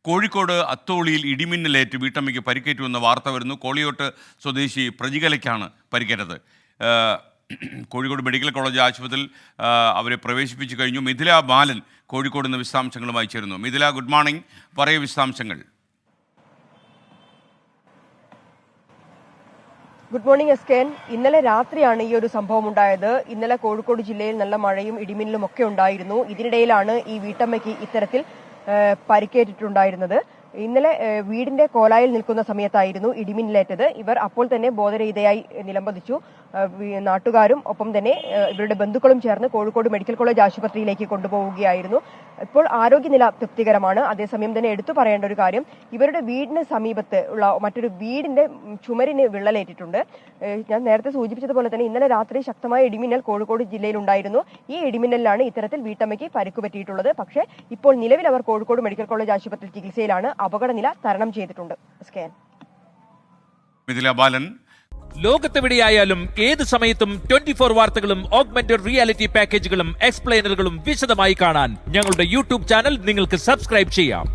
കോഴിക്കോട് അത്തോളിയിൽ ഇടിമിന്നലേറ്റ് വീട്ടമ്മയ്ക്ക് പരിക്കേറ്റുവെന്ന വാർത്ത വരുന്നു. കോളിയോട്ട് സ്വദേശി പ്രജികലയ്ക്കാണ് പരിക്കേറ്റത്. കോഴിക്കോട് മെഡിക്കൽ കോളേജ് ആശുപത്രിയിൽ അവരെ പ്രവേശിപ്പിച്ചു കഴിഞ്ഞു. മിഥില ബാലൻ കോഴിക്കോട് നിന്ന് വിശദാംശങ്ങളുമായി ചേരുന്നു. Mithila, good morning. പറയൂ വിശദാംശങ്ങൾ. ഗുഡ് മോർണിംഗ് എസ്കേൻ. ഇന്നലെ രാത്രിയാണ് ഈ ഒരു സംഭവം ഉണ്ടായത്. ഇന്നലെ കോഴിക്കോട് ജില്ലയിൽ നല്ല മഴയും ഇടിമിന്നലും ഒക്കെ ഉണ്ടായിരുന്നു. ഇതിനിടയിലാണ് ഈ വീട്ടമ്മയ്ക്ക് ഇത്തരത്തിൽ പരിക്കേറ്റിട്ടുണ്ടായിരുന്നത്. ഇന്നലെ വീടിന്റെ കോലായിൽ നിൽക്കുന്ന സമയത്തായിരുന്നു ഇടിമിന്നലേറ്റത്. ഇവർ അപ്പോൾ തന്നെ ബോധരഹിതയായി നിലംപതിച്ചു. നാട്ടുകാരും ഒപ്പം തന്നെ ഇവരുടെ ബന്ധുക്കളും ചേർന്ന് കോഴിക്കോട് മെഡിക്കൽ കോളേജ് ആശുപത്രിയിലേക്ക് കൊണ്ടുപോവുകയായിരുന്നു. ഇപ്പോൾ ആരോഗ്യനില തൃപ്തികരമാണ്. അതേസമയം തന്നെ എടുത്തു പറയേണ്ട ഒരു കാര്യം, ഇവരുടെ വീടിന് സമീപത്ത് ഉള്ള മറ്റൊരു വീടിന്റെ ചുമരിന് വിള്ളലേറ്റിട്ടുണ്ട്. ഞാൻ നേരത്തെ സൂചിപ്പിച്ചതുപോലെ തന്നെ ഇന്നലെ രാത്രി ശക്തമായ ഇടിമിന്നൽ കോഴിക്കോട് ജില്ലയിൽ ഉണ്ടായിരുന്നു. ഈ ഇടിമിന്നലിലാണ് ഇത്തരത്തിൽ വീട്ടമ്മയ്ക്ക് പരിക്ക് പറ്റിയിട്ടുള്ളത്. പക്ഷേ ഇപ്പോൾ നിലവിൽ അവർ കോഴിക്കോട് മെഡിക്കൽ കോളേജ് ആശുപത്രിയിൽ ചികിത്സയിലാണ്. അപകടനില തരണം ചെയ്തിട്ടുണ്ട്. മിഥില ബാലൻ. ലോകത്തെവിടെയായാലും ഏത് സമയത്തും 24 വാർത്തകളും ഓഗ്മെന്റഡ് റിയാലിറ്റി പാക്കേജുകളും എക്സ്പ്ലെയിനറുകളും വിശദമായി കാണാൻ ഞങ്ങളുടെ യൂട്യൂബ് ചാനൽ നിങ്ങൾക്ക് സബ്സ്ക്രൈബ് ചെയ്യാം.